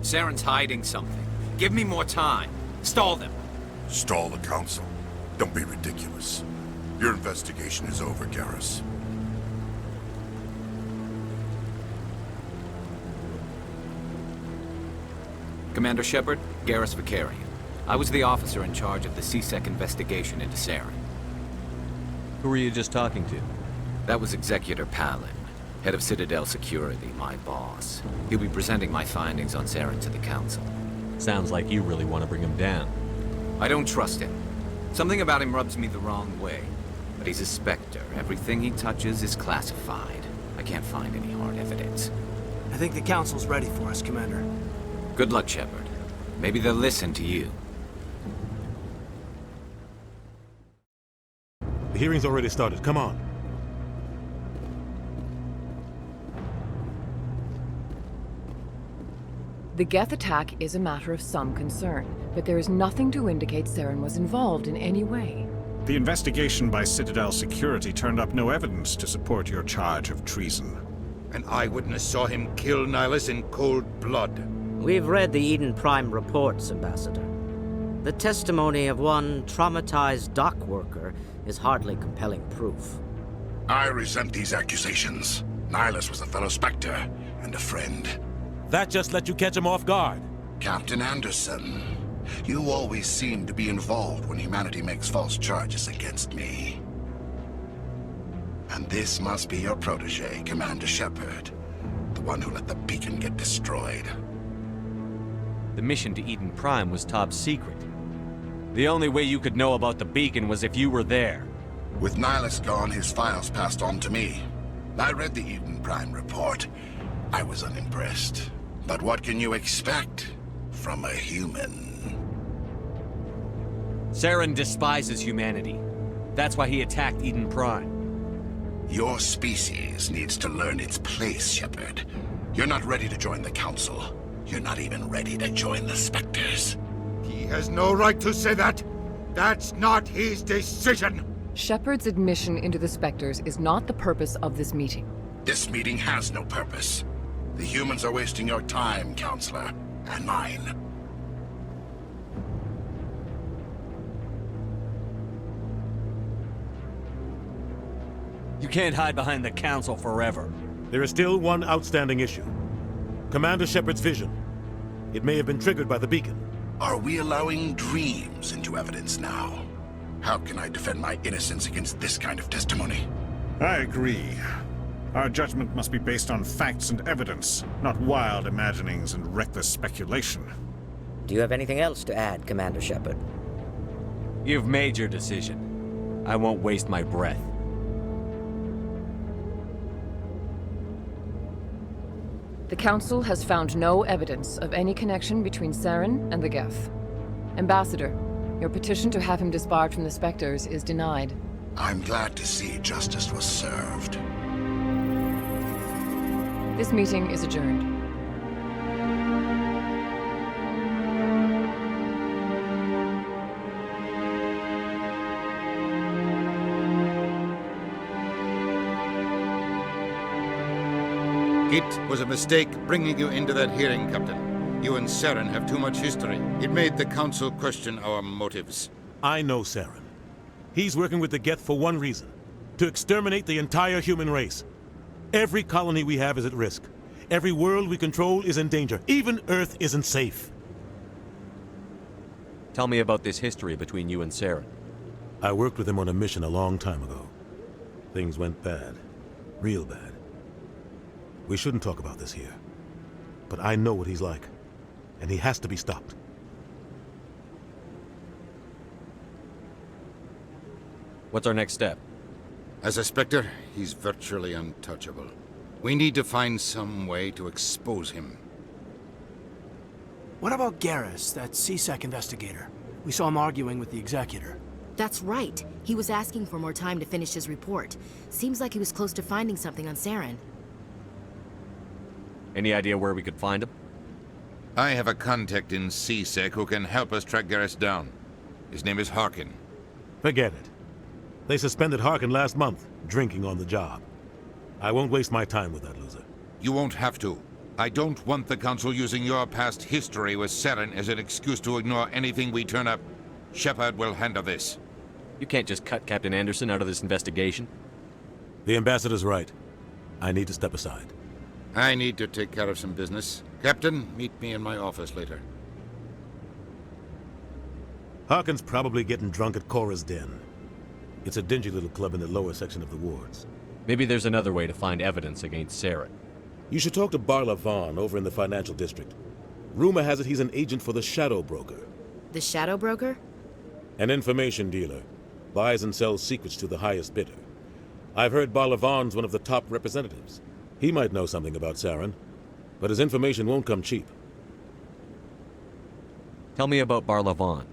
Saren's hiding something. Give me more time. Stall them. Stall the Council? Don't be ridiculous. Your investigation is over, Garrus. Commander Shepard, Garrus Vicarian. I was the officer in charge of the C-Sec investigation into Saren. Who were you just talking to? That was Executor Palin, head of Citadel Security, my boss. He'll be presenting my findings on Saren to the Council. Sounds like you really want to bring him down. I don't trust him. Something about him rubs me the wrong way. But he's a Spectre. Everything he touches is classified. I can't find any hard evidence. I think the Council's ready for us, Commander. Good luck, Shepard. Maybe they'll listen to you. The hearing's already started. Come on. The Geth attack is a matter of some concern, but there is nothing to indicate Saren was involved in any way. The investigation by Citadel Security turned up no evidence to support your charge of treason. An eyewitness saw him kill Nihilus in cold blood. We've read the Eden Prime reports, Ambassador. The testimony of one traumatized dock worker is hardly compelling proof. I resent these accusations. Nihilus was a fellow Spectre and a friend. That just let you catch him off guard. Captain Anderson, you always seem to be involved when humanity makes false charges against me. And this must be your protege, Commander Shepard, the one who let the beacon get destroyed. The mission to Eden Prime was top secret. The only way you could know about the beacon was if you were there. With Nihilus gone, his files passed on to me. I read the Eden Prime report. I was unimpressed. But what can you expect from a human? Saren despises humanity. That's why he attacked Eden Prime. Your species needs to learn its place, Shepard. You're not ready to join the Council. You're not even ready to join the Spectres. He has no right to say that. That's not his decision. Shepard's admission into the Spectres is not the purpose of this meeting. This meeting has no purpose. The humans are wasting your time, Counselor, and mine. You can't hide behind the Council forever. There is still one outstanding issue. Commander Shepard's vision. It may have been triggered by the beacon. Are we allowing dreams into evidence now? How can I defend my innocence against this kind of testimony? I agree. Our judgment must be based on facts and evidence, not wild imaginings and reckless speculation. Do you have anything else to add, Commander Shepard? You've made your decision. I won't waste my breath. The Council has found no evidence of any connection between Saren and the Geth. Ambassador, your petition to have him disbarred from the Spectres is denied. I'm glad to see justice was served. This meeting is adjourned. It was a mistake bringing you into that hearing, Captain. You and Saren have too much history. It made the Council question our motives. I know Saren. He's working with the Geth for one reason. To exterminate the entire human race. Every colony we have is at risk. Every world we control is in danger. Even Earth isn't safe. Tell me about this history between you and Saren. I worked with him on a mission a long time ago. Things went bad. Real bad. We shouldn't talk about this here. But I know what he's like. And he has to be stopped. What's our next step? As a Spectre, he's virtually untouchable. We need to find some way to expose him. What about Garrus, that C-Sec investigator? We saw him arguing with the Executor. That's right. He was asking for more time to finish his report. Seems like he was close to finding something on Saren. Any idea where we could find him? I have a contact in C-Sec who can help us track Garrus down. His name is Harkin. Forget it. They suspended Harkin last month, drinking on the job. I won't waste my time with that loser. You won't have to. I don't want the Council using your past history with Saren as an excuse to ignore anything we turn up. Shepard will handle this. You can't just cut Captain Anderson out of this investigation. The ambassador's right. I need to step aside. I need to take care of some business. Captain, meet me in my office later. Harkin's probably getting drunk at Cora's Den. It's a dingy little club in the lower section of the wards. Maybe there's another way to find evidence against Saren. You should talk to Barla Vaughn over in the financial district. Rumor has it he's an agent for the Shadow Broker. The Shadow Broker? An information dealer. Buys and sells secrets to the highest bidder. I've heard Barla Vaughn's one of the top representatives. He might know something about Saren, but his information won't come cheap. Tell me about Barla Vaughn.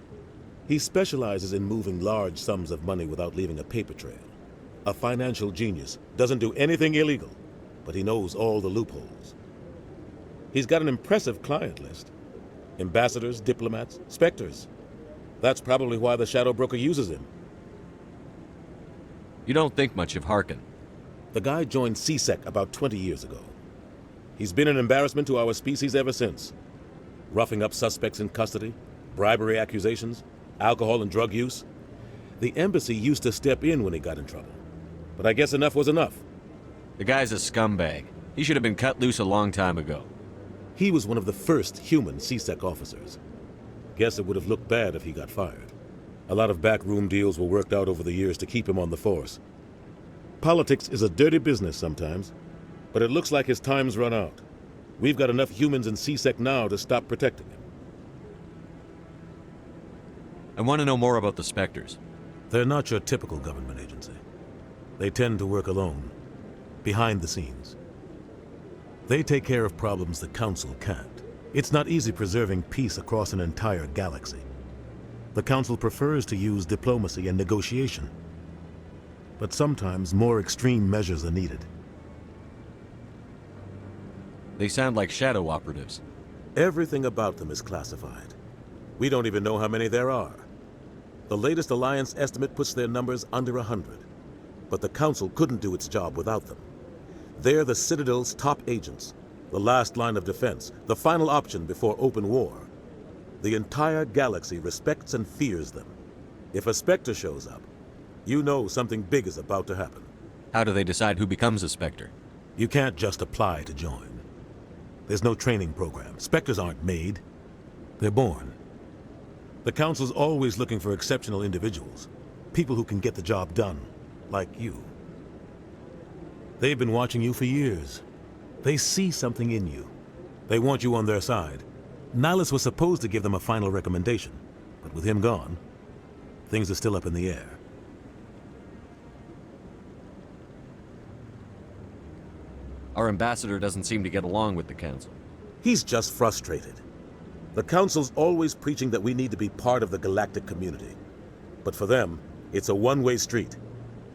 He specializes in moving large sums of money without leaving a paper trail. A financial genius, doesn't do anything illegal, but he knows all the loopholes. He's got an impressive client list. Ambassadors, diplomats, specters. That's probably why the Shadow Broker uses him. You don't think much of Harkin. The guy joined CSEC about 20 years ago. He's been an embarrassment to our species ever since. Roughing up suspects in custody, bribery accusations, alcohol and drug use. The embassy used to step in when he got in trouble. But I guess enough was enough. The guy's a scumbag. He should have been cut loose a long time ago. He was one of the first human CSEC officers. Guess it would have looked bad if he got fired. A lot of backroom deals were worked out over the years to keep him on the force. Politics is a dirty business sometimes, but it looks like his time's run out. We've got enough humans in CSEC now to stop protecting him. I want to know more about the Spectres. They're not your typical government agency. They tend to work alone, behind the scenes. They take care of problems the Council can't. It's not easy preserving peace across an entire galaxy. The Council prefers to use diplomacy and negotiation. But sometimes more extreme measures are needed. They sound like shadow operatives. Everything about them is classified. We don't even know how many there are. The latest Alliance estimate puts their numbers under 100. But the Council couldn't do its job without them. They're the Citadel's top agents, the last line of defense, the final option before open war. The entire galaxy respects and fears them. If a Spectre shows up, you know something big is about to happen. How do they decide who becomes a Spectre? You can't just apply to join. There's no training program. Spectres aren't made. They're born. The Council's always looking for exceptional individuals. People who can get the job done, like you. They've been watching you for years. They see something in you. They want you on their side. Nihilus was supposed to give them a final recommendation, but with him gone, things are still up in the air. Our ambassador doesn't seem to get along with the Council. He's just frustrated. The Council's always preaching that we need to be part of the galactic community. But for them, it's a one-way street.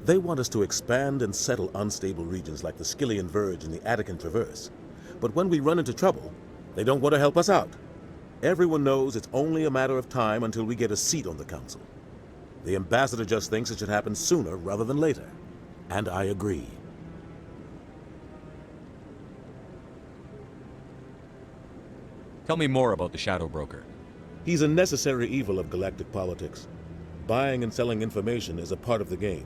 They want us to expand and settle unstable regions like the Skillian Verge and the Attican Traverse. But when we run into trouble, they don't want to help us out. Everyone knows it's only a matter of time until we get a seat on the Council. The ambassador just thinks it should happen sooner rather than later. And I agree. Tell me more about the Shadow Broker. He's a necessary evil of galactic politics. Buying and selling information is a part of the game.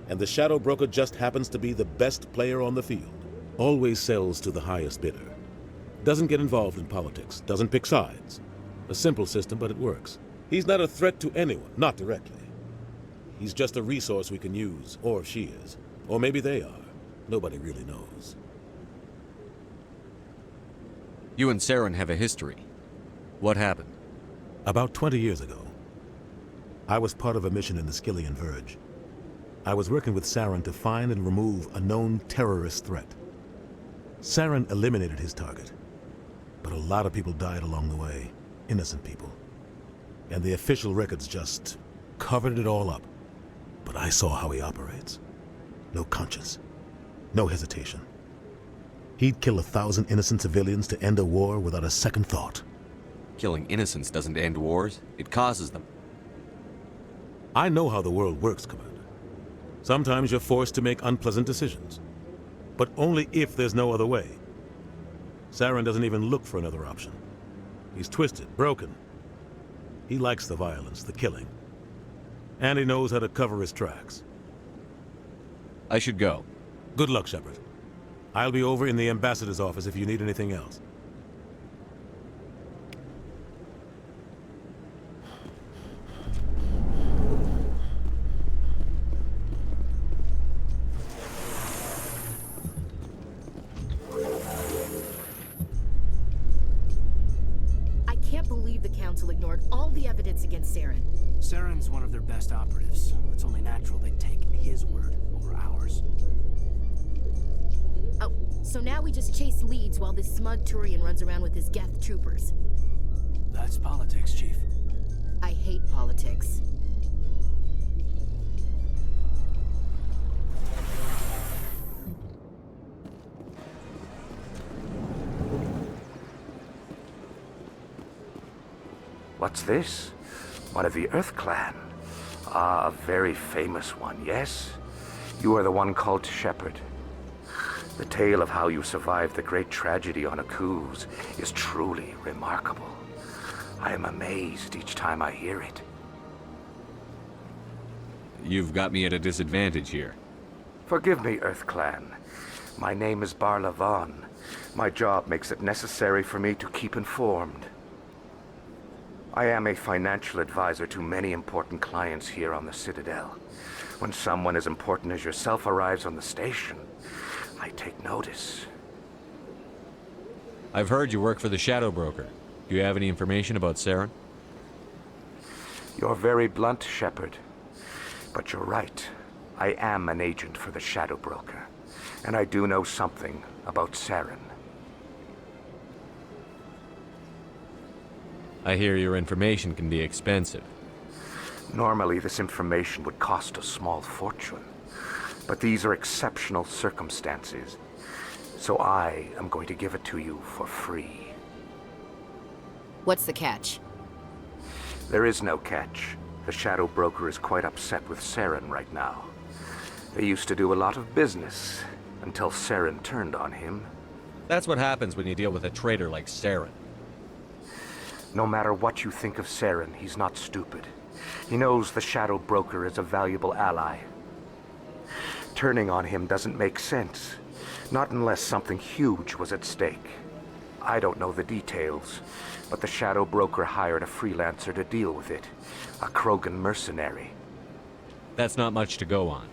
And the Shadow Broker just happens to be the best player on the field. Always sells to the highest bidder. Doesn't get involved in politics, doesn't pick sides. A simple system, but it works. He's not a threat to anyone, not directly. He's just a resource we can use, or she is. Or maybe they are. Nobody really knows. You and Saren have a history. What happened? About 20 years ago, I was part of a mission in the Skillian Verge. I was working with Saren to find and remove a known terrorist threat. Saren eliminated his target, but a lot of people died along the way, innocent people. And the official records just covered it all up. But I saw how he operates. No conscience, no hesitation. He'd kill 1,000 innocent civilians to end a war without a second thought. Killing innocents doesn't end wars, it causes them. I know how the world works, Commander. Sometimes you're forced to make unpleasant decisions, but only if there's no other way. Saren doesn't even look for another option. He's twisted, broken. He likes the violence, the killing. And he knows how to cover his tracks. I should go. Good luck, Shepard. I'll be over in the ambassador's office if you need anything else. I can't believe the Council ignored all the evidence against Saren. Saren's one of their best operatives. It's only natural they'd take his word over ours. Oh, so now we just chase leads while this smug Turian runs around with his Geth troopers. That's politics, Chief. I hate politics. What's this? One of the Earth Clan. Ah, a very famous one, yes? You are the one called Shepard. The tale of how you survived the great tragedy on Akuz is truly remarkable. I am amazed each time I hear it. You've got me at a disadvantage here. Forgive me, Earth Clan. My name is Barla Vaughn. My job makes it necessary for me to keep informed. I am a financial advisor to many important clients here on the Citadel. When someone as important as yourself arrives on the station, I take notice. I've heard you work for the Shadow Broker. Do you have any information about Saren? You're very blunt, Shepard. But you're right. I am an agent for the Shadow Broker. And I do know something about Saren. I hear your information can be expensive. Normally, this information would cost a small fortune. But these are exceptional circumstances. So I am going to give it to you for free. What's the catch? There is no catch. The Shadow Broker is quite upset with Saren right now. They used to do a lot of business, until Saren turned on him. That's what happens when you deal with a traitor like Saren. No matter what you think of Saren, he's not stupid. He knows the Shadow Broker is a valuable ally. Turning on him doesn't make sense. Not unless something huge was at stake. I don't know the details, but the Shadow Broker hired a freelancer to deal with it. A Krogan mercenary. That's not much to go on.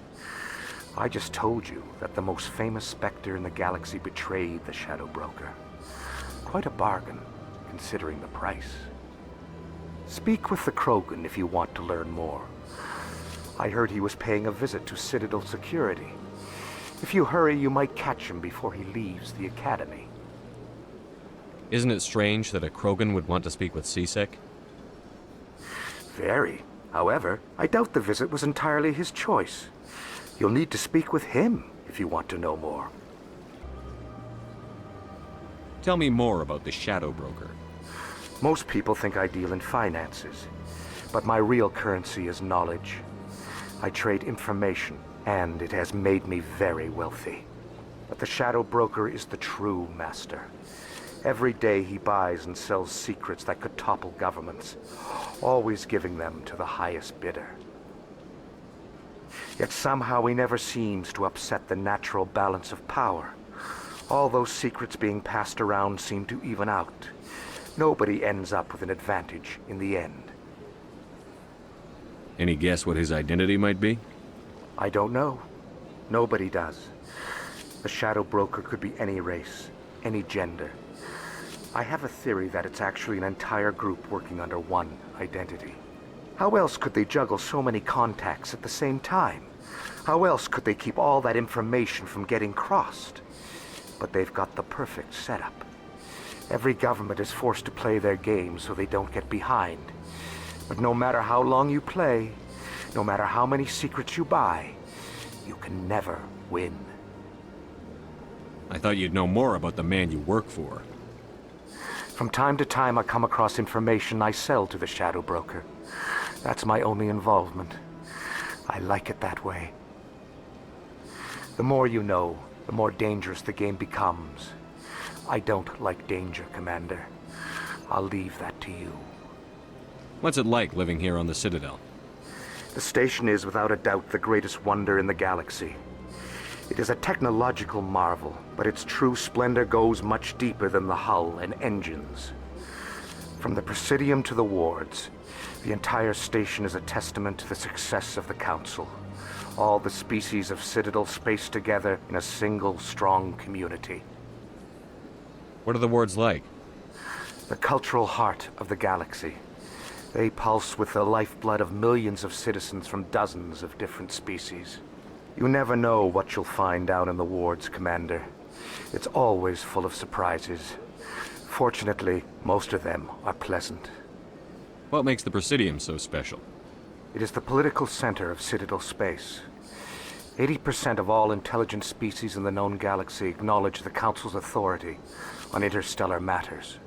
I just told you that the most famous Spectre in the galaxy betrayed the Shadow Broker. Quite a bargain, considering the price. Speak with the Krogan if you want to learn more. I heard he was paying a visit to Citadel security. If you hurry, you might catch him before he leaves the Academy. Isn't it strange that a Krogan would want to speak with C-Sec? Very. However, I doubt the visit was entirely his choice. You'll need to speak with him if you want to know more. Tell me more about the Shadow Broker. Most people think I deal in finances, but my real currency is knowledge. I trade information, and it has made me very wealthy. But the Shadow Broker is the true master. Every day he buys and sells secrets that could topple governments, always giving them to the highest bidder. Yet somehow he never seems to upset the natural balance of power. All those secrets being passed around seem to even out. Nobody ends up with an advantage in the end. Any guess what his identity might be? I don't know. Nobody does. The Shadow Broker could be any race, any gender. I have a theory that it's actually an entire group working under one identity. How else could they juggle so many contacts at the same time? How else could they keep all that information from getting crossed? But they've got the perfect setup. Every government is forced to play their game so they don't get behind. But no matter how long you play, no matter how many secrets you buy, you can never win. I thought you'd know more about the man you work for. From time to time, I come across information I sell to the Shadow Broker. That's my only involvement. I like it that way. The more you know, the more dangerous the game becomes. I don't like danger, Commander. I'll leave that to you. What's it like living here on the Citadel? The station is without a doubt the greatest wonder in the galaxy. It is a technological marvel, but its true splendor goes much deeper than the hull and engines. From the Presidium to the wards, the entire station is a testament to the success of the Council. All the species of Citadel spaced together in a single, strong community. What are the wards like? The cultural heart of the galaxy. They pulse with the lifeblood of millions of citizens from dozens of different species. You never know what you'll find down in the wards, Commander. It's always full of surprises. Fortunately, most of them are pleasant. What makes the Presidium so special? It is the political center of Citadel space. 80% of all intelligent species in the known galaxy acknowledge the Council's authority on interstellar matters.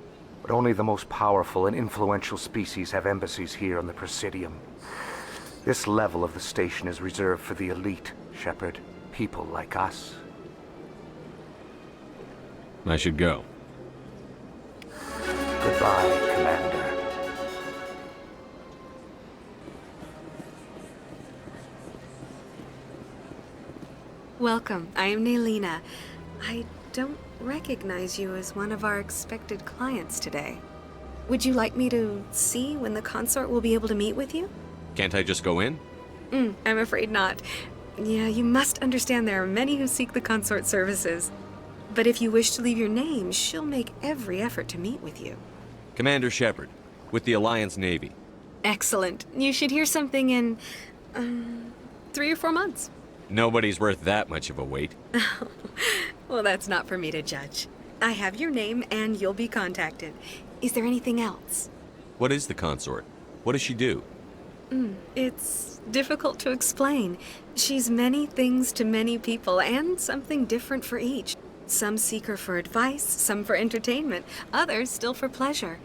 But only the most powerful and influential species have embassies here on the Presidium. This level of the station is reserved for the elite, Shepard. People like us. I should go. Goodbye, Commander. Welcome. I am Naylina. I don't recognize you as one of our expected clients today. Would you like me to see when the consort will be able to meet with you? Can't I just go in? I'm afraid not. Yeah, you must understand there are many who seek the consort services. But if you wish to leave your name, she'll make every effort to meet with you. Commander Shepard, with the Alliance Navy. Excellent. You should hear something in, 3 or 4 months. Nobody's worth that much of a wait. Well, that's not for me to judge. I have your name and you'll be contacted. Is there anything else? What is the consort? What does she do? It's difficult to explain. She's many things to many people and something different for each. Some seek her for advice, some for entertainment, others still for pleasure.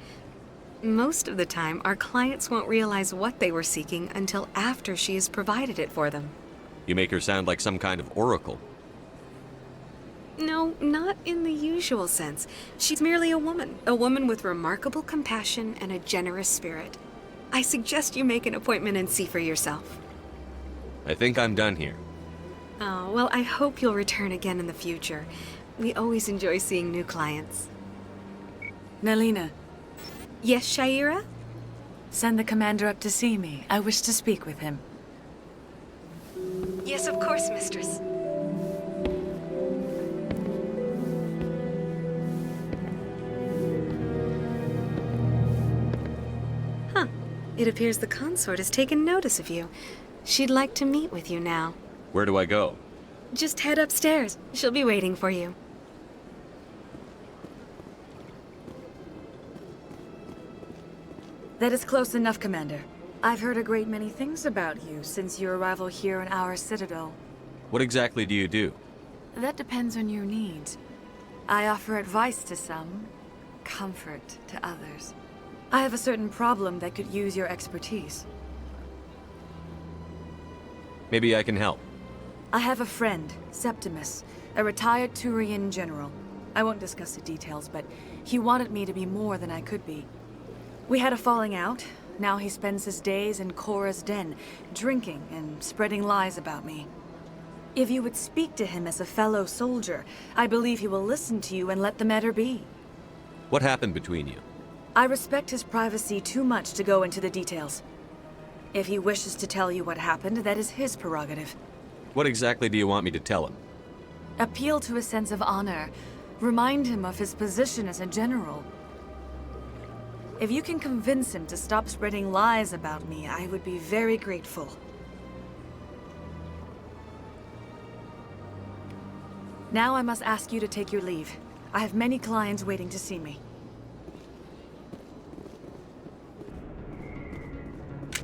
Most of the time, our clients won't realize what they were seeking until after she has provided it for them. You make her sound like some kind of oracle. No, not in the usual sense. She's merely a woman with remarkable compassion and a generous spirit. I suggest you make an appointment and see for yourself. I think I'm done here. Oh, well, I hope you'll return again in the future. We always enjoy seeing new clients. Naylina. Yes, Shaira? Send the commander up to see me. I wish to speak with him. Yes, of course, mistress. Huh. It appears the consort has taken notice of you. She'd like to meet with you now. Where do I go? Just head upstairs. She'll be waiting for you. That is close enough, Commander. I've heard a great many things about you since your arrival here in our Citadel. What exactly do you do? That depends on your needs. I offer advice to some, comfort to others. I have a certain problem that could use your expertise. Maybe I can help. I have a friend, Septimus, a retired Turian general. I won't discuss the details, but he wanted me to be more than I could be. We had a falling out. Now he spends his days in Cora's den, drinking and spreading lies about me. If you would speak to him as a fellow soldier, I believe he will listen to you and let the matter be. What happened between you? I respect his privacy too much to go into the details. If he wishes to tell you what happened, that is his prerogative. What exactly do you want me to tell him? Appeal to a sense of honor. Remind him of his position as a general. If you can convince him to stop spreading lies about me, I would be very grateful. Now I must ask you to take your leave. I have many clients waiting to see me.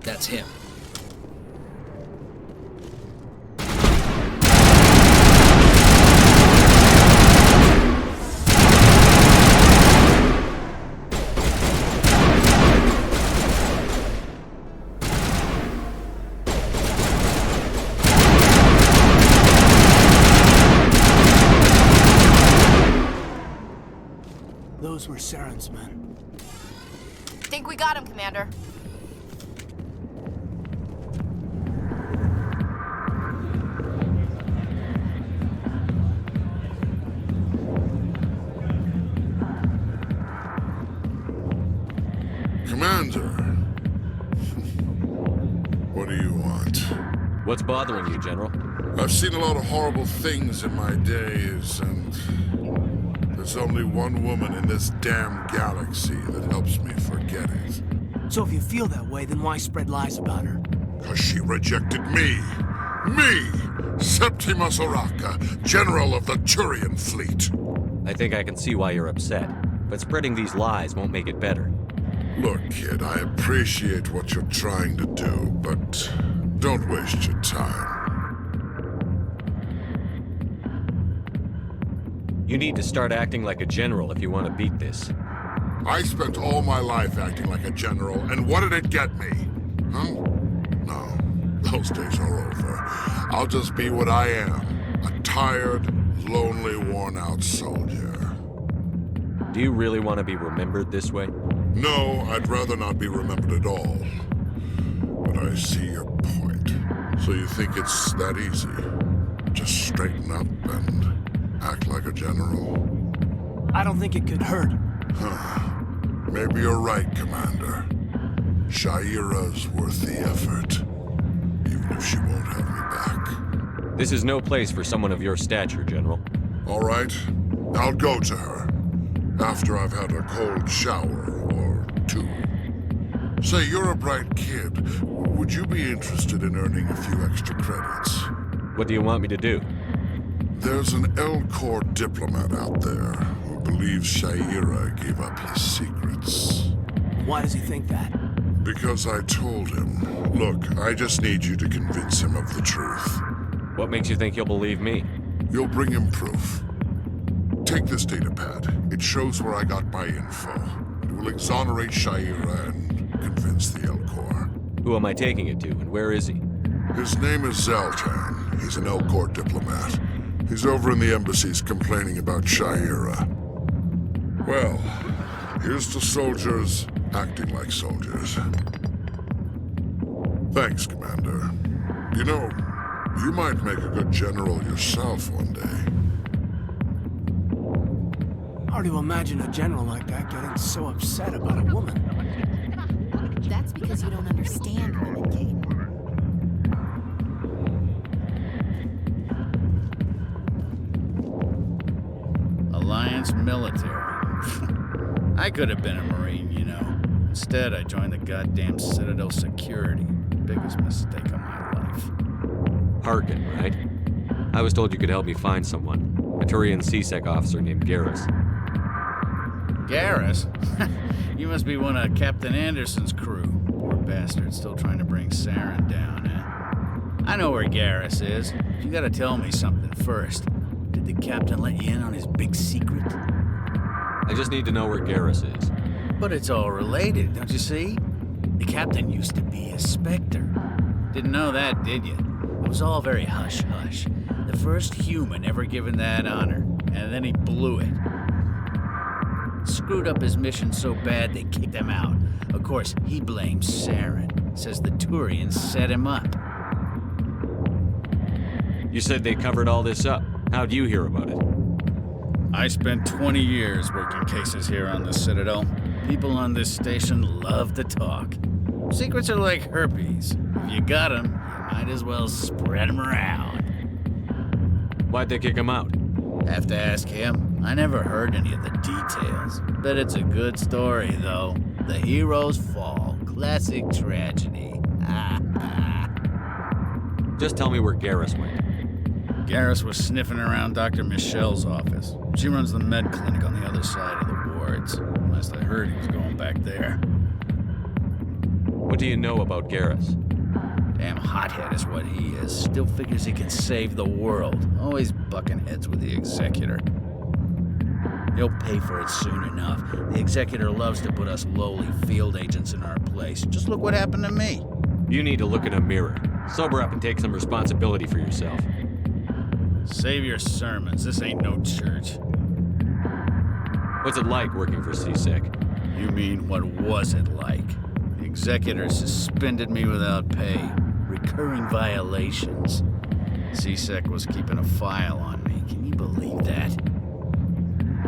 That's him. those were Saren's men. Think we got him, Commander. Commander. What do you want? What's bothering you, General? I've seen a lot of horrible things in my days, and there's only one woman in this damn galaxy that helps me forget it. So if you feel that way, then why spread lies about her? 'Cause she rejected me! Me! Septimus Oraka, General of the Turian Fleet! I think I can see why you're upset, but spreading these lies won't make it better. Look, kid, I appreciate what you're trying to do, but don't waste your time. You need to start acting like a general if you want to beat this. I spent all my life acting like a general, and what did it get me? Huh? No, those days are over. I'll just be what I am, a tired, lonely, worn-out soldier. Do you really want to be remembered this way? No, I'd rather not be remembered at all. But I see your point. So you think it's that easy? Just straighten up and act like a general? I don't think it could hurt. Maybe you're right, Commander. Shaira's worth the effort. Even if she won't have me back. This is no place for someone of your stature, General. All right. I'll go to her. After I've had a cold shower or two. Say, you're a bright kid. Would you be interested in earning a few extra credits? What do you want me to do? There's an L-Corps diplomat out there who believes Shaira gave up his secrets. Why does he think that? Because I told him. Look, I just need you to convince him of the truth. What makes you think he'll believe me? You'll bring him proof. Take this datapad. It shows where I got my info. It will exonerate Shaira and convince the L-Corps. Who am I taking it to, and where is he? His name is Zoltan. He's an L-Corps diplomat. He's over in the embassies complaining about Shaira. Well, here's to soldiers acting like soldiers. Thanks, Commander. You know, you might make a good general yourself one day. Hard to imagine a general like that getting so upset about a woman. That's because you don't understand women, Kate. Alliance military. I could have been a Marine, you know. Instead, I joined the goddamn Citadel security. Biggest mistake of my life. Harkin, right? I was told you could help me find someone. A Turian C-Sec officer named Garrus. Garrus? You must be one of Captain Anderson's crew. Poor bastard, still trying to bring Saren down, eh? I know where Garrus is. You gotta tell me something first. Did the captain let you in on his big secret? I just need to know where Garrus is. But it's all related, don't you see? The captain used to be a Spectre. Didn't know that, did you? It was all very hush-hush. The first human ever given that honor, and then he blew it. Screwed up his mission so bad they kicked him out. Of course, he blames Saren. Says the Turians set him up. You said they covered all this up. How'd you hear about it? I spent 20 years working cases here on the Citadel. People on this station love to talk. Secrets are like herpes. If you got them, you might as well spread them around. Why'd they kick him out? Have to ask him. I never heard any of the details. Bet it's a good story, though. The heroes fall. Classic tragedy. Just tell me where Garrus went. Garrus was sniffing around Dr. Michelle's office. She runs the med clinic on the other side of the wards. Last I heard, he was going back there. What do you know about Garrus? Damn hothead is what he is. Still figures he can save the world. Always bucking heads with the Executor. He'll pay for it soon enough. The Executor loves to put us lowly field agents in our place. Just look what happened to me. You need to look in a mirror. Sober up and take some responsibility for yourself. Save your sermons. This ain't no church. What's it like working for CSEC? You mean, what was it like? The executor suspended me without pay. Recurring violations. CSEC was keeping a file on me. Can you believe that?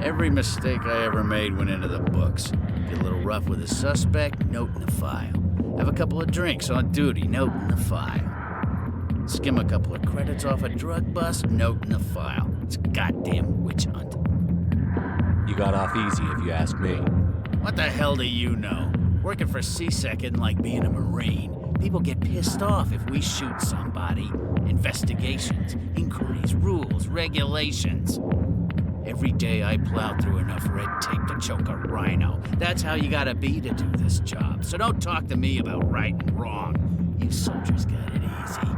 Every mistake I ever made went into the books. Get a little rough with a suspect, note in the file. Have a couple of drinks on duty, note in the file. Skim a couple of credits off a drug bust, note in the file. It's a goddamn witch hunt. You got off easy, if you ask me. What the hell do you know? Working for CSEC isn't like being a Marine. People get pissed off if we shoot somebody. Investigations, inquiries, rules, regulations. Every day I plow through enough red tape to choke a rhino. That's how you gotta be to do this job. So don't talk to me about right and wrong. You soldiers got it easy.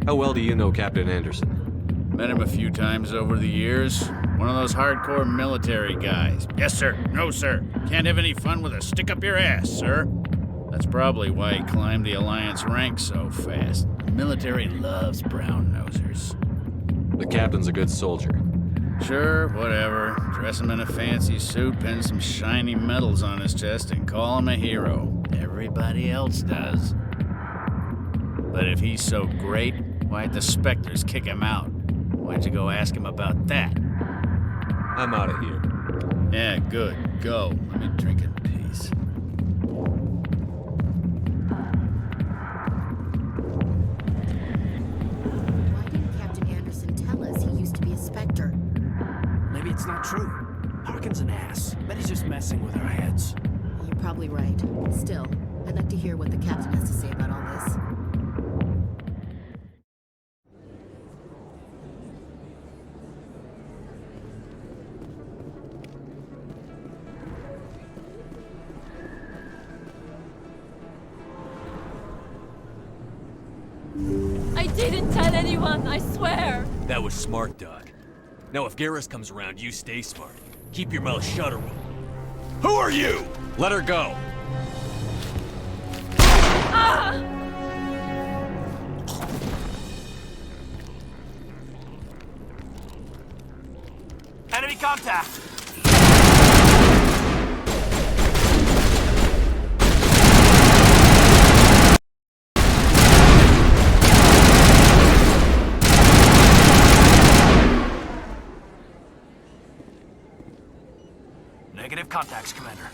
How well do you know Captain Anderson? Met him a few times over the years. One of those hardcore military guys. Yes, sir. No, sir. Can't have any fun with a stick up your ass, sir. That's probably why he climbed the Alliance ranks so fast. The military loves brown-nosers. The captain's a good soldier. Sure, whatever. Dress him in a fancy suit, pin some shiny medals on his chest, and call him a hero. Everybody else does. But if he's so great, why'd the Spectres kick him out? Why'd you go ask him about that? I'm out of here. Yeah, good. Go. Let me drink in peace. Why didn't Captain Anderson tell us he used to be a Spectre? Maybe it's not true. Harkin's an ass. Bet he's just messing with our heads. You're probably right. Still, I'd like to hear what the captain has to say about all this. I didn't tell anyone, I swear! That was smart, Doc. Now if Garrus comes around, you stay smart. Keep your mouth shut or we'll... Who are you? Let her go! Ah! Enemy contact! Negative contacts, Commander.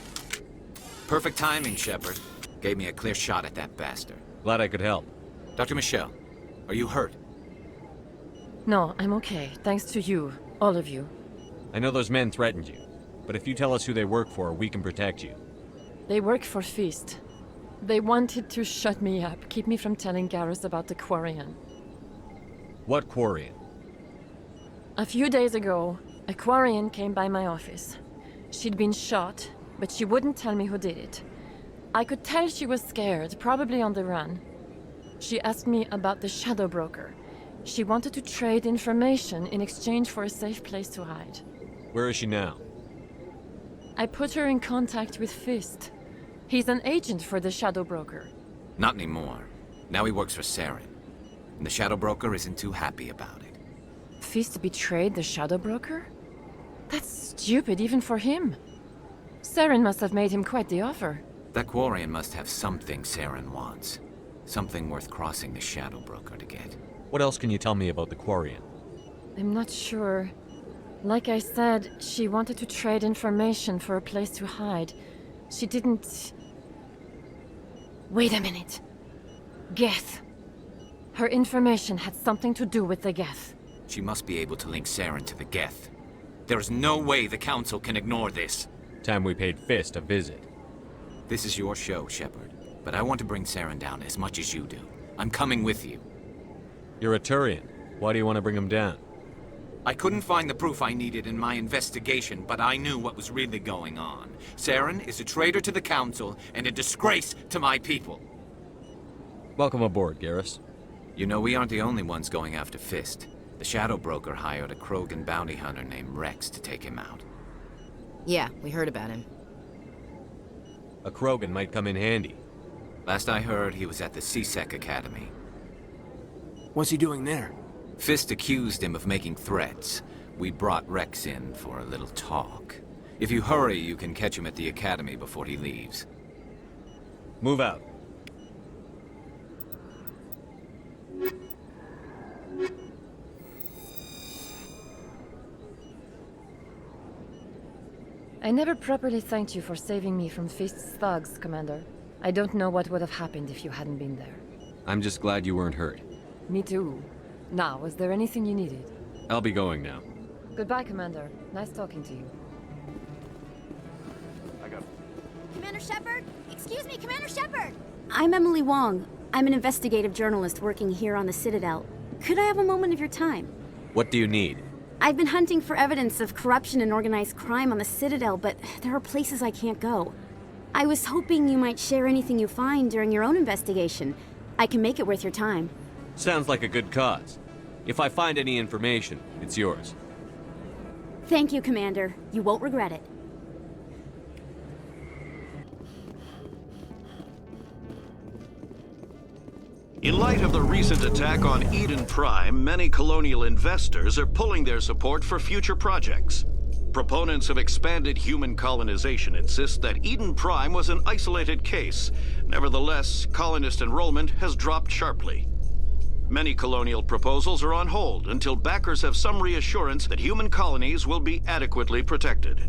Perfect timing, Shepard. Gave me a clear shot at that bastard. Glad I could help. Dr. Michelle, are you hurt? No, I'm okay. Thanks to you. All of you. I know those men threatened you, but if you tell us who they work for, we can protect you. They work for Feast. They wanted to shut me up, keep me from telling Garrus about the Quarian. What Quarian? A few days ago, a Quarian came by my office. She'd been shot, but she wouldn't tell me who did it. I could tell she was scared, probably on the run. She asked me about the Shadow Broker. She wanted to trade information in exchange for a safe place to hide. Where is she now? I put her in contact with Fist. He's an agent for the Shadow Broker. Not anymore. Now he works for Saren. And the Shadow Broker isn't too happy about it. Fist betrayed the Shadow Broker? That's stupid even for him. Saren must have made him quite the offer. That Quarian must have something Saren wants. Something worth crossing the Shadow Broker to get. What else can you tell me about the Quarian? I'm not sure. Like I said, she wanted to trade information for a place to hide. She didn't... Wait a minute. Geth. Her information had something to do with the Geth. She must be able to link Saren to the Geth. There's no way the Council can ignore this. Time we paid Fist a visit. This is your show, Shepard. But I want to bring Saren down as much as you do. I'm coming with you. You're a Turian. Why do you want to bring him down? I couldn't find the proof I needed in my investigation, but I knew what was really going on. Saren is a traitor to the Council and a disgrace to my people. Welcome aboard, Garrus. You know, we aren't the only ones going after Fist. The Shadow Broker hired a Krogan bounty hunter named Rex to take him out. Yeah, we heard about him. A Krogan might come in handy. Last I heard, he was at the CSEC Academy. What's he doing there? Fist accused him of making threats. We brought Rex in for a little talk. If you hurry, you can catch him at the academy before he leaves. Move out. I never properly thanked you for saving me from Fist's thugs, Commander. I don't know what would have happened if you hadn't been there. I'm just glad you weren't hurt. Me too. Now, was there anything you needed? I'll be going now. Goodbye, Commander. Nice talking to you. Commander Shepard? Excuse me, Commander Shepard! I'm Emily Wong. I'm an investigative journalist working here on the Citadel. Could I have a moment of your time? What do you need? I've been hunting for evidence of corruption and organized crime on the Citadel, but there are places I can't go. I was hoping you might share anything you find during your own investigation. I can make it worth your time. Sounds like a good cause. If I find any information, it's yours. Thank you, Commander. You won't regret it. In light of the recent attack on Eden Prime, many colonial investors are pulling their support for future projects. Proponents of expanded human colonization insist that Eden Prime was an isolated case. Nevertheless, colonist enrollment has dropped sharply. Many colonial proposals are on hold until backers have some reassurance that human colonies will be adequately protected.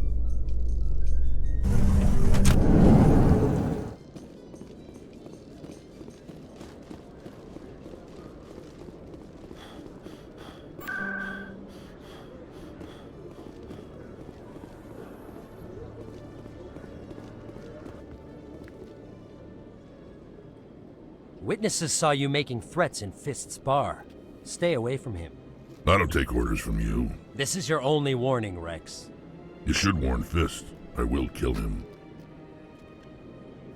Witnesses saw you making threats in Fist's bar. Stay away from him. I don't take orders from you. This is your only warning, Rex. You should warn Fist. I will kill him.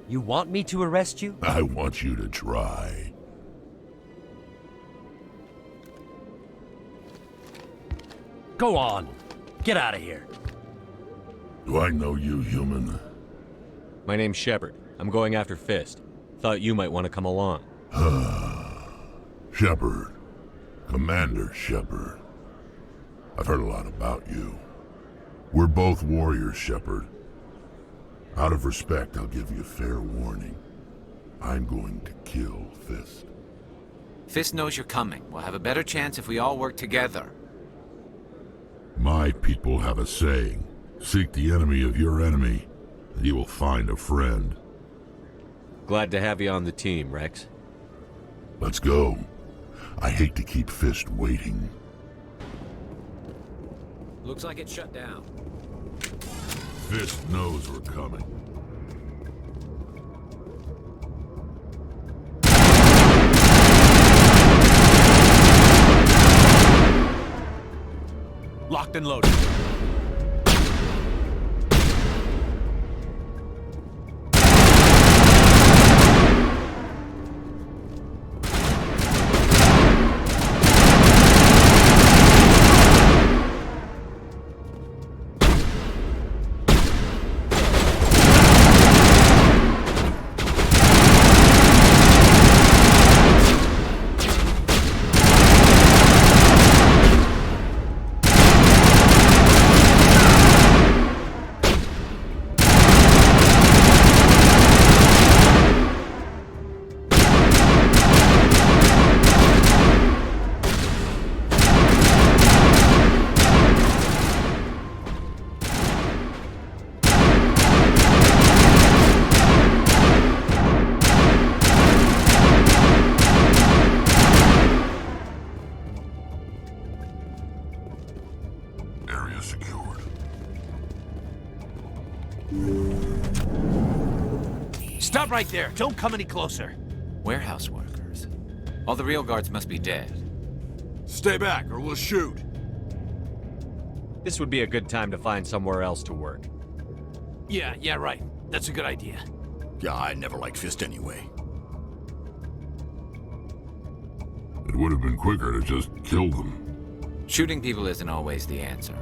You want me to arrest you? I want you to try. Go on. Get out of here. Do I know you, human? My name's Shepard. I'm going after Fist. Thought you might want to come along. Shepard. Commander Shepard. I've heard a lot about you. We're both warriors, Shepard. Out of respect, I'll give you fair warning. I'm going to kill Fist. Fist knows you're coming. We'll have a better chance if we all work together. My people have a saying. Seek the enemy of your enemy, and you will find a friend. Glad to have you on the team, Rex. Let's go. I hate to keep Fist waiting. Looks like it's shut down. Fist knows we're coming. Locked and loaded. Stop right there. Don't come any closer. Warehouse workers. All the real guards must be dead. Stay back or we'll shoot. This would be a good time to find somewhere else to work. Yeah, right. That's a good idea. Yeah, I never liked Fist anyway. It would have been quicker to just kill them. Shooting people isn't always the answer.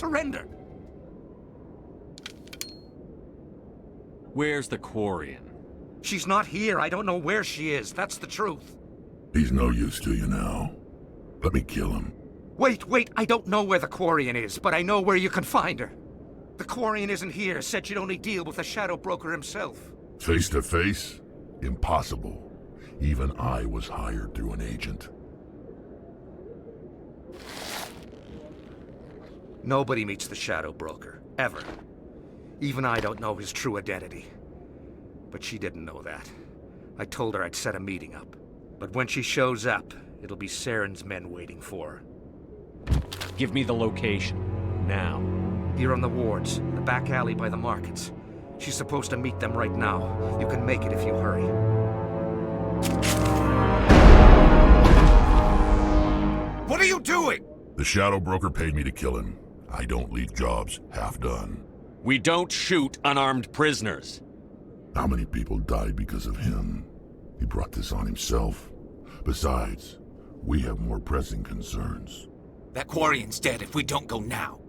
surrender. Where's the Quarian? She's not here. I don't know where she is. That's the truth. He's no use to you now. Let me kill him. Wait. I don't know where the Quarian is, but I know where you can find her. The Quarian isn't here. Said she'd only deal with the Shadow Broker himself. Face to face? Impossible. Even I was hired through an agent. Nobody meets the Shadow Broker. Ever. Even I don't know his true identity. But she didn't know that. I told her I'd set a meeting up. But when she shows up, it'll be Saren's men waiting for her. Give me the location. Now. Here on the wards, the back alley by the markets. She's supposed to meet them right now. You can make it if you hurry. What are you doing? The Shadow Broker paid me to kill him. I don't leave jobs half done. We don't shoot unarmed prisoners. How many people died because of him? He brought this on himself. Besides, we have more pressing concerns. That Quarian's dead if we don't go now.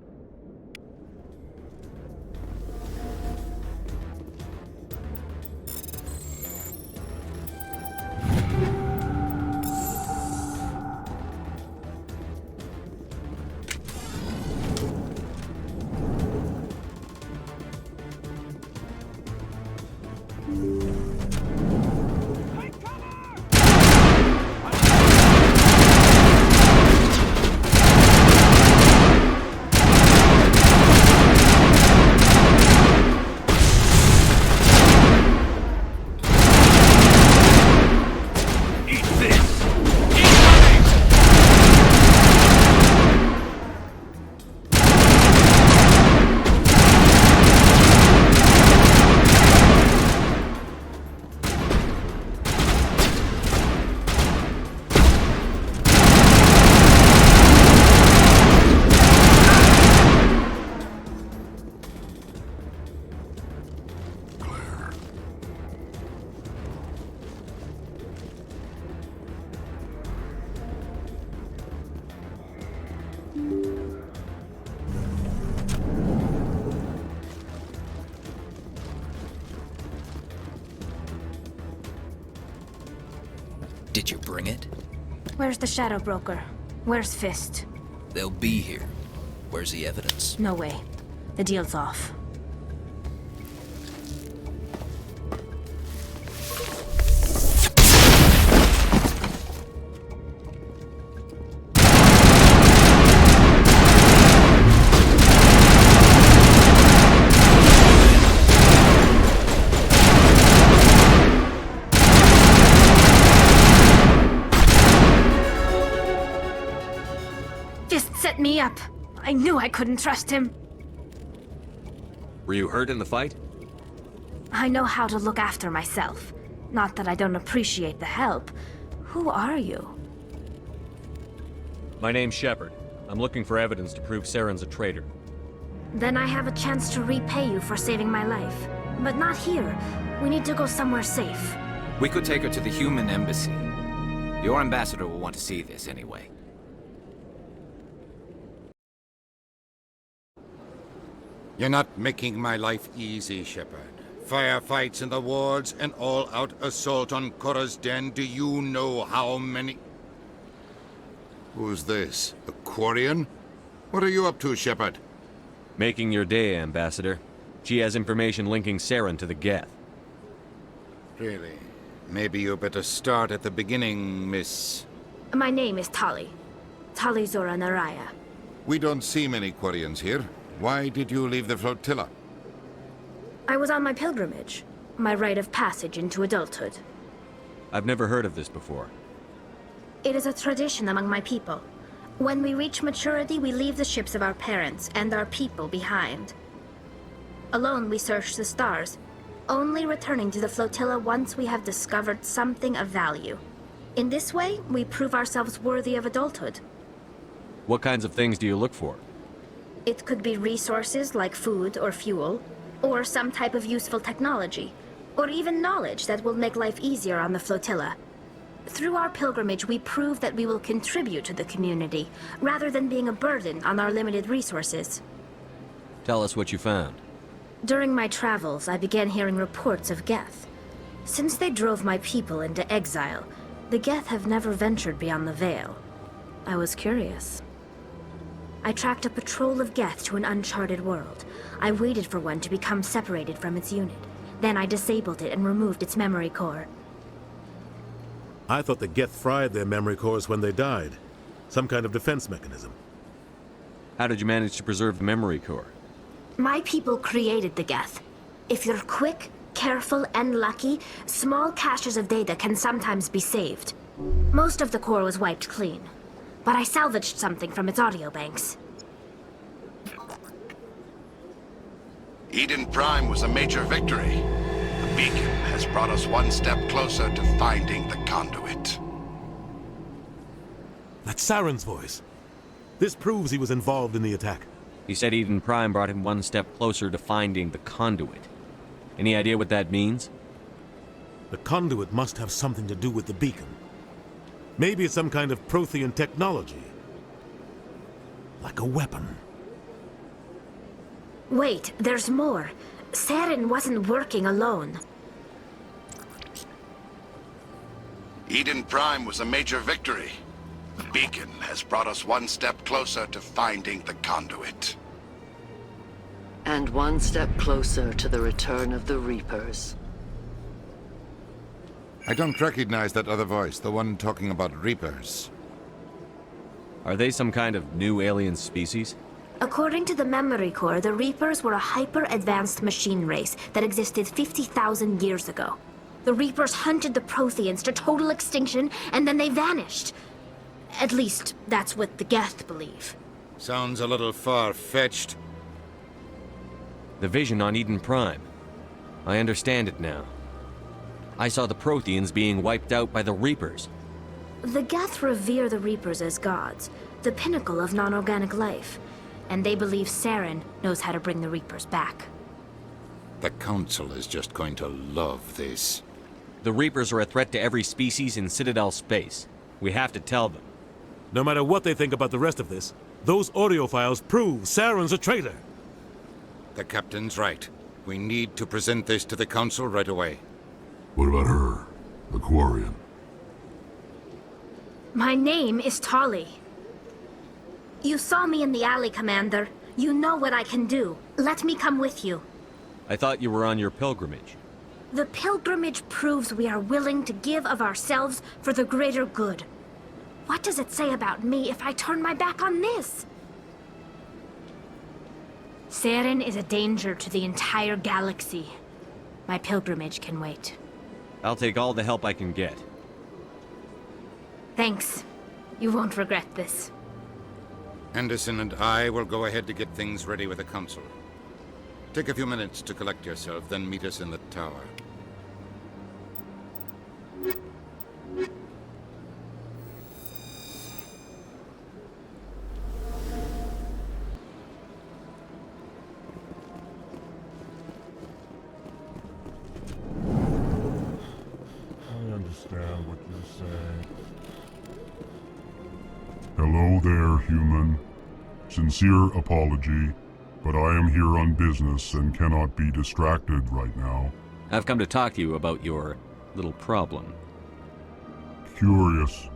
Did you bring it? Where's the Shadow Broker? Where's Fist? They'll be here. Where's the evidence? No way. The deal's off. Set me up. I knew I couldn't trust him. Were you hurt in the fight? I know how to look after myself. Not that I don't appreciate the help. Who are you? My name's Shepard. I'm looking for evidence to prove Saren's a traitor. Then I have a chance to repay you for saving my life. But not here. We need to go somewhere safe. We could take her to the human embassy. Your ambassador will want to see this anyway. You're not making my life easy, Shepard. Firefights in the wards, an all-out assault on Korra's den. Do you know how many... Who's this? The Quarian? What are you up to, Shepard? Making your day, Ambassador. She has information linking Saren to the Geth. Really? Maybe you better start at the beginning, Miss... My name is Tali. Tali Zora Naraya. We don't see many Quarians here. Why did you leave the flotilla? I was on my pilgrimage. My rite of passage into adulthood. I've never heard of this before. It is a tradition among my people. When we reach maturity, we leave the ships of our parents and our people behind. Alone, we search the stars, only returning to the flotilla once we have discovered something of value. In this way, we prove ourselves worthy of adulthood. What kinds of things do you look for? It could be resources like food or fuel, or some type of useful technology, or even knowledge that will make life easier on the flotilla. Through our pilgrimage, we prove that we will contribute to the community, rather than being a burden on our limited resources. Tell us what you found. During my travels, I began hearing reports of Geth. Since they drove my people into exile, the Geth have never ventured beyond the Veil. I was curious. I tracked a patrol of Geth to an uncharted world. I waited for one to become separated from its unit. Then I disabled it and removed its memory core. I thought the Geth fried their memory cores when they died. Some kind of defense mechanism. How did you manage to preserve the memory core? My people created the Geth. If you're quick, careful, and lucky, small caches of data can sometimes be saved. Most of the core was wiped clean, but I salvaged something from its audio banks. Eden Prime was a major victory. The beacon has brought us one step closer to finding the conduit. That's Saren's voice. This proves he was involved in the attack. He said Eden Prime brought him one step closer to finding the conduit. Any idea what that means? The conduit must have something to do with the beacon. Maybe it's some kind of Prothean technology. Like a weapon. Wait, there's more. Saren wasn't working alone. Eden Prime was a major victory. The beacon has brought us one step closer to finding the conduit. And one step closer to the return of the Reapers. I don't recognize that other voice, the one talking about Reapers. Are they some kind of new alien species? According to the memory core, the Reapers were a hyper-advanced machine race that existed 50,000 years ago. The Reapers hunted the Protheans to total extinction, and then they vanished. At least, that's what the Geth believe. Sounds a little far-fetched. The vision on Eden Prime. I understand it now. I saw the Protheans being wiped out by the Reapers. The Geth revere the Reapers as gods, the pinnacle of non-organic life. And they believe Saren knows how to bring the Reapers back. The Council is just going to love this. The Reapers are a threat to every species in Citadel space. We have to tell them. No matter what they think about the rest of this, those audio files prove Saren's a traitor. The Captain's right. We need to present this to the Council right away. What about her? The Quarian? My name is Tali. You saw me in the alley, Commander. You know what I can do. Let me come with you. I thought you were on your pilgrimage. The pilgrimage proves we are willing to give of ourselves for the greater good. What does it say about me if I turn my back on this? Saren is a danger to the entire galaxy. My pilgrimage can wait. I'll take all the help I can get. Thanks. You won't regret this. Anderson and I will go ahead to get things ready with the Council. Take a few minutes to collect yourself, then meet us in the tower. I understand what you're saying. Hello there, human. Sincere apology, but I am here on business and cannot be distracted right now. I've come to talk to you about your little problem. Curious.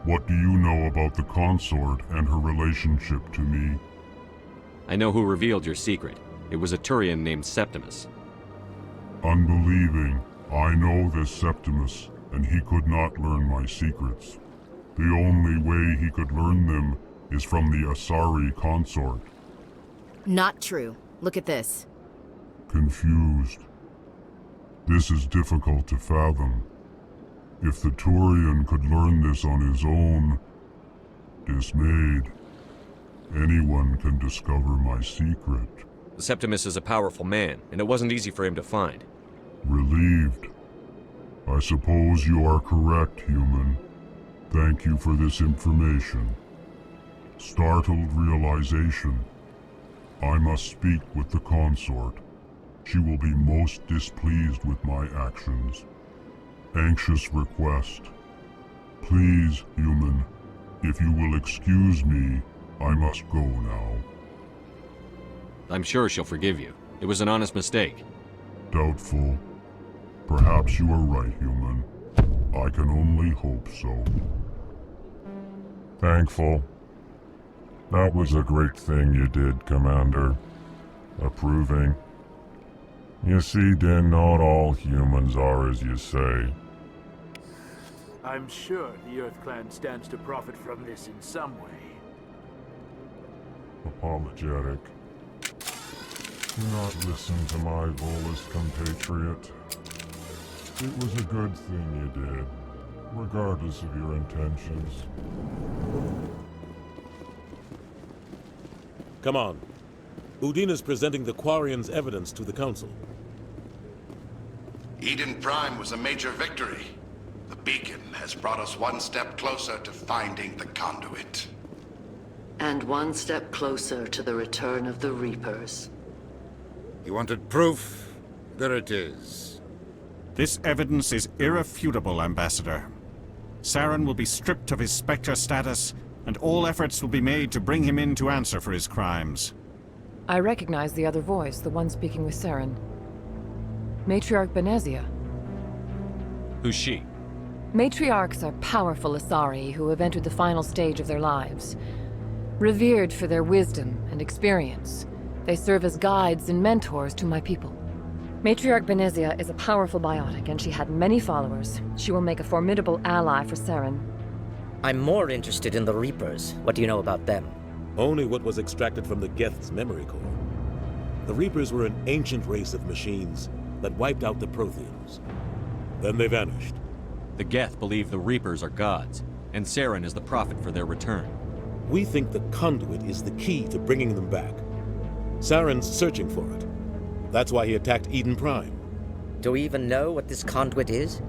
What do you know about the consort and her relationship to me? I know who revealed your secret. It was a Turian named Septimus. Unbelieving. I know this Septimus, and he could not learn my secrets. The only way he could learn them is from the Asari consort. Not true. Look at this. Confused. This is difficult to fathom. If the Turian could learn this on his own, dismayed, anyone can discover my secret. Septimus is a powerful man, and it wasn't easy for him to find. Relieved. I suppose you are correct, human. Thank you for this information. Startled realization. I must speak with the consort. She will be most displeased with my actions. Anxious request. Please, human, if you will excuse me, I must go now. I'm sure she'll forgive you. It was an honest mistake. Doubtful. Perhaps you are right, human. I can only hope so. Thankful. That was a great thing you did, Commander. Approving. You see, then not all humans are as you say. I'm sure the Earth Clan stands to profit from this in some way. Apologetic. Do not listen to my Volus compatriot. It was a good thing you did, regardless of your intentions. Come on. Udina's presenting the Quarians' evidence to the Council. Eden Prime was a major victory. The beacon has brought us one step closer to finding the conduit. And one step closer to the return of the Reapers. You wanted proof? There it is. This evidence is irrefutable, Ambassador. Saren will be stripped of his Spectre status, and all efforts will be made to bring him in to answer for his crimes. I recognize the other voice, the one speaking with Saren. Matriarch Benezia. Who's she? Matriarchs are powerful Asari who have entered the final stage of their lives. Revered for their wisdom and experience, they serve as guides and mentors to my people. Matriarch Benezia is a powerful biotic, and she had many followers. She will make a formidable ally for Saren. I'm more interested in the Reapers. What do you know about them? Only what was extracted from the Geth's memory core. The Reapers were an ancient race of machines that wiped out the Protheans. Then they vanished. The Geth believe the Reapers are gods, and Saren is the prophet for their return. We think the conduit is the key to bringing them back. Saren's searching for it. That's why he attacked Eden Prime. Do we even know what this conduit is?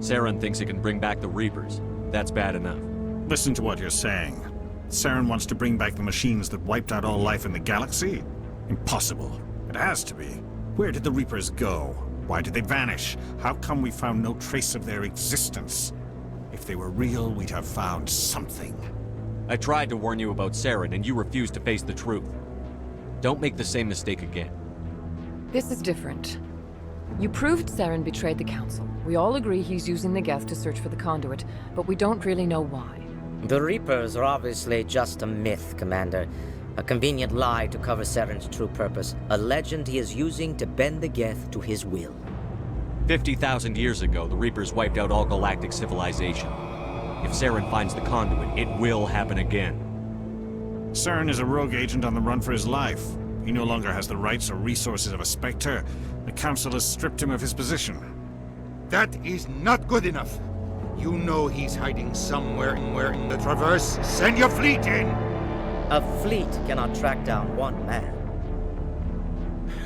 Saren thinks it can bring back the Reapers. That's bad enough. Listen to what you're saying. Saren wants to bring back the machines that wiped out all life in the galaxy? Impossible. It has to be. Where did the Reapers go? Why did they vanish? How come we found no trace of their existence? If they were real, we'd have found something. I tried to warn you about Saren, and you refused to face the truth. Don't make the same mistake again. This is different. You proved Saren betrayed the Council. We all agree he's using the Geth to search for the conduit, but we don't really know why. The Reapers are obviously just a myth, Commander. A convenient lie to cover Saren's true purpose. A legend he is using to bend the Geth to his will. 50,000 years ago, the Reapers wiped out all galactic civilization. If Saren finds the conduit, it will happen again. Saren is a rogue agent on the run for his life. He no longer has the rights or resources of a Spectre. The Council has stripped him of his position. That is not good enough. You know he's hiding somewhere in the Traverse. Send your fleet in! A fleet cannot track down one man.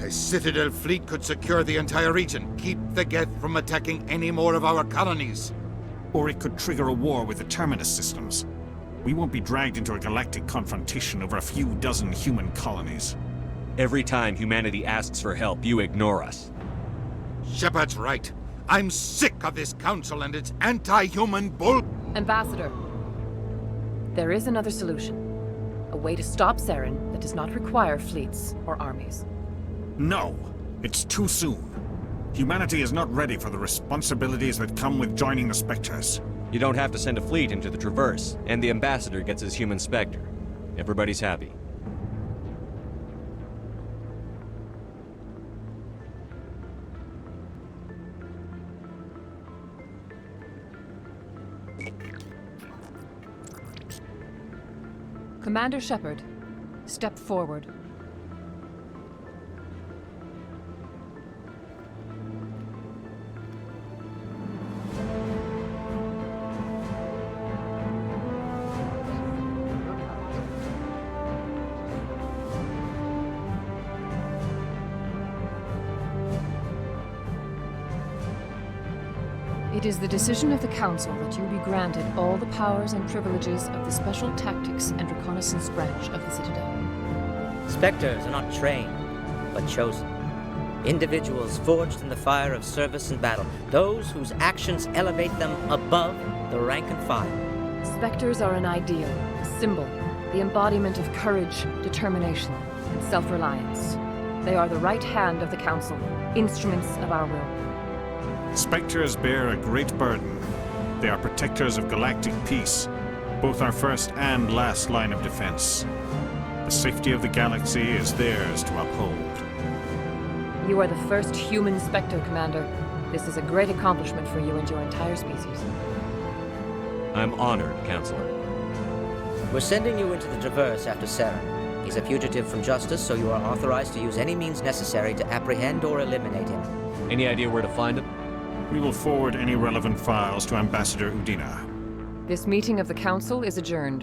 A Citadel fleet could secure the entire region, keep the Geth from attacking any more of our colonies. Or it could trigger a war with the Terminus systems. We won't be dragged into a galactic confrontation over a few dozen human colonies. Every time humanity asks for help, you ignore us. Shepard's right. I'm sick of this council and its anti-human bull... Ambassador, there is another solution. A way to stop Saren that does not require fleets or armies. No, it's too soon. Humanity is not ready for the responsibilities that come with joining the Spectres. You don't have to send a fleet into the Traverse, and the Ambassador gets his human Spectre. Everybody's happy. Commander Shepard, step forward. It is the decision of the Council that you be granted all the powers and privileges of the Special Tactics and Reconnaissance branch of the Citadel. Spectres are not trained, but chosen. Individuals forged in the fire of service and battle. Those whose actions elevate them above the rank and file. Spectres are an ideal, a symbol, the embodiment of courage, determination, and self-reliance. They are the right hand of the Council, instruments of our will. Spectres bear a great burden. They are protectors of galactic peace, both our first and last line of defense. The safety of the galaxy is theirs to uphold. You are the first human Spectre, Commander. This is a great accomplishment for you and your entire species. I'm honored, Counselor. We're sending you into the Traverse after Saren. He's a fugitive from justice, so you are authorized to use any means necessary to apprehend or eliminate him. Any idea where to find him? We will forward any relevant files to Ambassador Udina. This meeting of the Council is adjourned.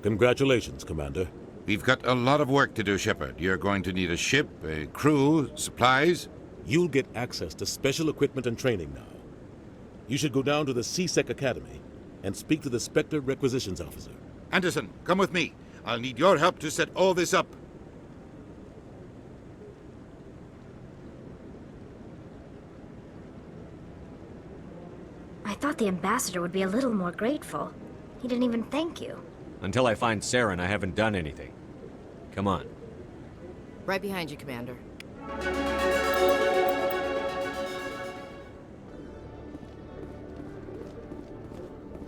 Congratulations, Commander. We've got a lot of work to do, Shepard. You're going to need a ship, a crew, supplies. You'll get access to special equipment and training now. You should go down to the C-Sec Academy and speak to the Spectre Requisitions Officer. Anderson, come with me. I'll need your help to set all this up. I thought the Ambassador would be a little more grateful. He didn't even thank you. Until I find Saren, I haven't done anything. Come on. Right behind you, Commander.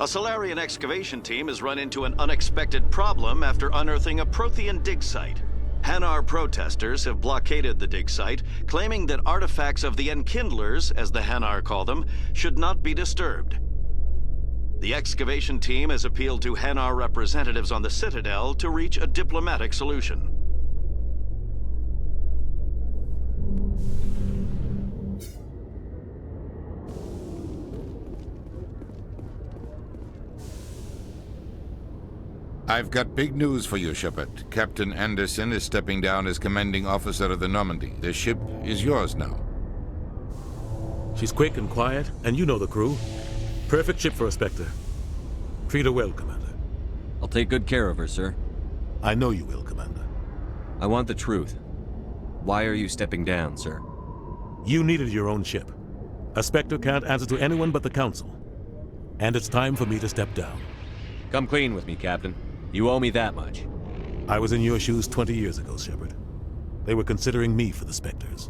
A Solarian excavation team has run into an unexpected problem after unearthing a Prothean dig site. Hanar protesters have blockaded the dig site, claiming that artifacts of the Enkindlers, as the Hanar call them, should not be disturbed. The excavation team has appealed to Hanar representatives on the Citadel to reach a diplomatic solution. I've got big news for you, Shepard. Captain Anderson is stepping down as commanding officer of the Normandy. The ship is yours now. She's quick and quiet, and you know the crew. Perfect ship for a Spectre. Treat her well, Commander. I'll take good care of her, sir. I know you will, Commander. I want the truth. Why are you stepping down, sir? You needed your own ship. A Spectre can't answer to anyone but the Council. And it's time for me to step down. Come clean with me, Captain. You owe me that much. I was in your shoes 20 years ago, Shepard. They were considering me for the Spectres.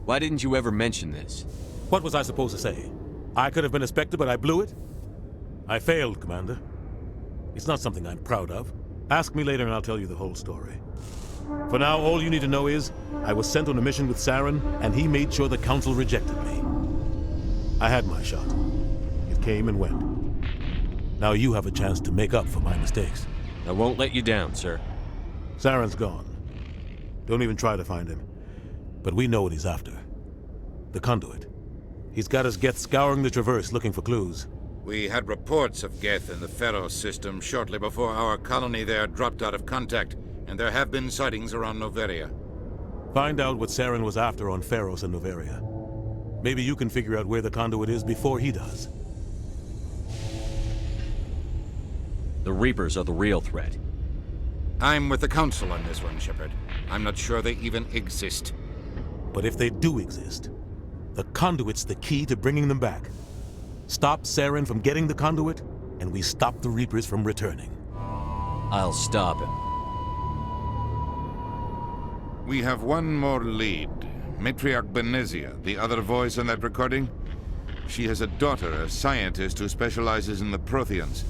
Why didn't you ever mention this? What was I supposed to say? I could have been a Spectre, but I blew it? I failed, Commander. It's not something I'm proud of. Ask me later and I'll tell you the whole story. For now, all you need to know is, I was sent on a mission with Saren, and he made sure the Council rejected me. I had my shot. It came and went. Now you have a chance to make up for my mistakes. I won't let you down, sir. Saren's gone. Don't even try to find him. But we know what he's after. The conduit. He's got his Geth scouring the Traverse looking for clues. We had reports of Geth in the Pharos system shortly before our colony there dropped out of contact, and there have been sightings around Noveria. Find out what Saren was after on Pharos and Noveria. Maybe you can figure out where the conduit is before he does. The Reapers are the real threat. I'm with the Council on this one, Shepard. I'm not sure they even exist. But if they do exist, the conduit's the key to bringing them back. Stop Saren from getting the conduit, and we stop the Reapers from returning. I'll stop him. We have one more lead. Matriarch Benezia, the other voice on that recording. She has a daughter, a scientist who specializes in the Protheans.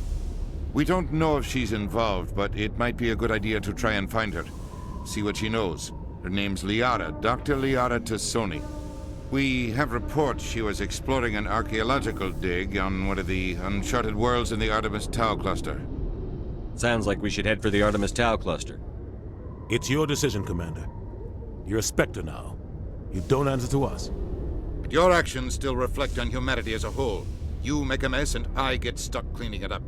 We don't know if she's involved, but it might be a good idea to try and find her. See what she knows. Her name's Liara, Dr. Liara Tassoni. We have reports she was exploring an archaeological dig on one of the uncharted worlds in the Artemis Tau cluster. Sounds like we should head for the Artemis Tau cluster. It's your decision, Commander. You're a Spectre now. You don't answer to us. But your actions still reflect on humanity as a whole. You make a mess and I get stuck cleaning it up.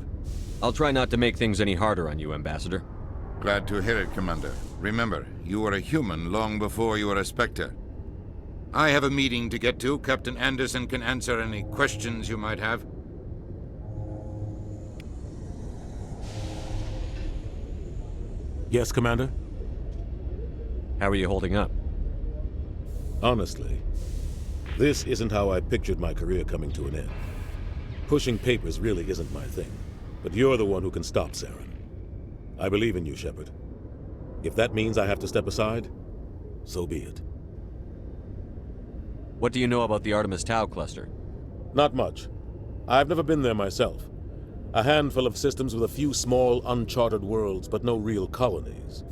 I'll try not to make things any harder on you, Ambassador. Glad to hear it, Commander. Remember, you were a human long before you were a Spectre. I have a meeting to get to. Captain Anderson can answer any questions you might have. Yes, How are you holding up? Honestly, This isn't how I pictured my career coming to an end. Pushing papers really isn't my thing, but you're the one who can stop Saren. I believe in you, Shepard. If that means I have to step aside, so be it. What do you know about the Artemis Tau cluster? Not much. I've never been there myself. A handful of systems with a few small, uncharted worlds, but no real colonies.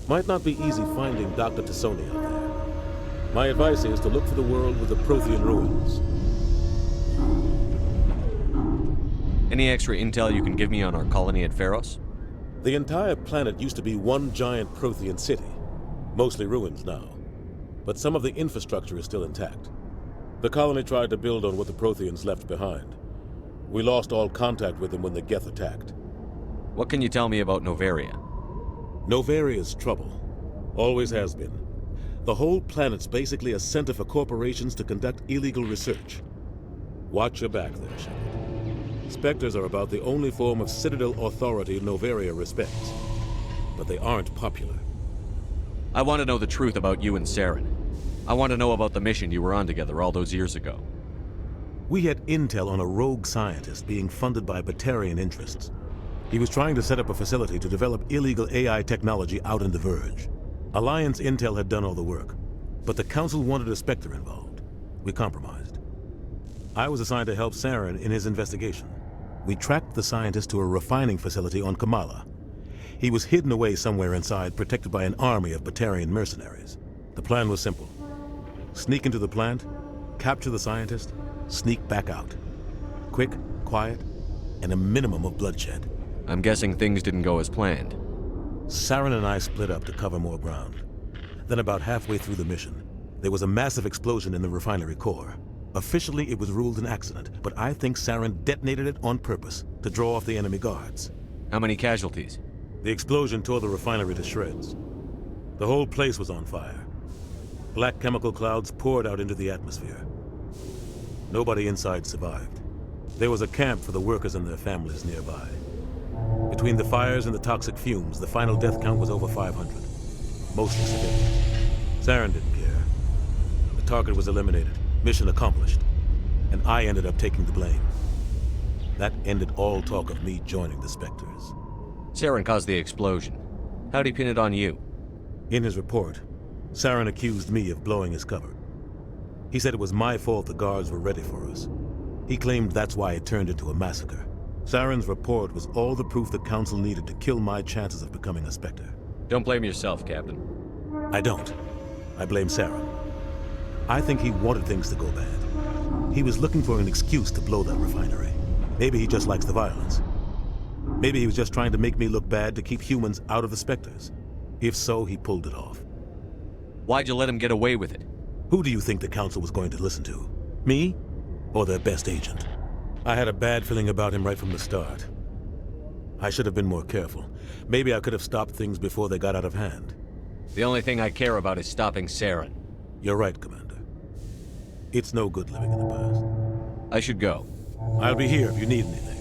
Might not be easy finding Dr. Tassoni out there. My advice is to look for the world with the Prothean ruins. Any extra intel you can give me on our colony at Pharos? The entire planet used to be one giant Prothean city. Mostly ruins now. But some of the infrastructure is still intact. The colony tried to build on what the Protheans left behind. We lost all contact with them when the Geth attacked. What can you tell me about Novaria? Novaria's trouble. Always has been. The whole planet's basically a center for corporations to conduct illegal research. Watch your back there, Shepard. Spectres are about the only form of Citadel authority Novaria respects. But they aren't popular. I want to know the truth about you and Saren. I want to know about the mission you were on together all those years ago. We had intel on a rogue scientist being funded by Batarian interests. He was trying to set up a facility to develop illegal AI technology out in the Verge. Alliance intel had done all the work, but the Council wanted a Spectre involved. We compromised. I was assigned to help Saren in his investigation. We tracked the scientist to a refining facility on Kamala. He was hidden away somewhere inside, protected by an army of Batarian mercenaries. The plan was simple. Sneak into the plant, capture the scientist, sneak back out. Quick, quiet, and a minimum of bloodshed. I'm guessing things didn't go as planned. Saren and I split up to cover more ground. Then about halfway through the mission, there was a massive explosion in the refinery core. Officially, it was ruled an accident, but I think Saren detonated it on purpose to draw off the enemy guards. How many casualties? The explosion tore the refinery to shreds. The whole place was on fire. Black chemical clouds poured out into the atmosphere. Nobody inside survived. There was a camp for the workers and their families nearby. Between the fires and the toxic fumes, the final death count was over 500. Mostly civilians. Saren didn't care. The target was eliminated, mission accomplished, and I ended up taking the blame. That ended all talk of me joining the Spectres. Saren caused the explosion. How'd he pin it on you? In his report, Saren accused me of blowing his cover. He said it was my fault the guards were ready for us. He claimed that's why it turned into a massacre. Saren's report was all the proof the Council needed to kill my chances of becoming a Spectre. Don't blame yourself, Captain. I don't. I blame Saren. I think he wanted things to go bad. He was looking for an excuse to blow that refinery. Maybe he just likes the violence. Maybe he was just trying to make me look bad to keep humans out of the Spectres. If so, he pulled it off. Why'd you let him get away with it? Who do you think the Council was going to listen to? Me? Or their best agent? I had a bad feeling about him right from the start. I should have been more careful. Maybe I could have stopped things before they got out of hand. The only thing I care about is stopping Saren. You're right, Commander. It's no good living in the past. I should go. I'll be here if you need anything.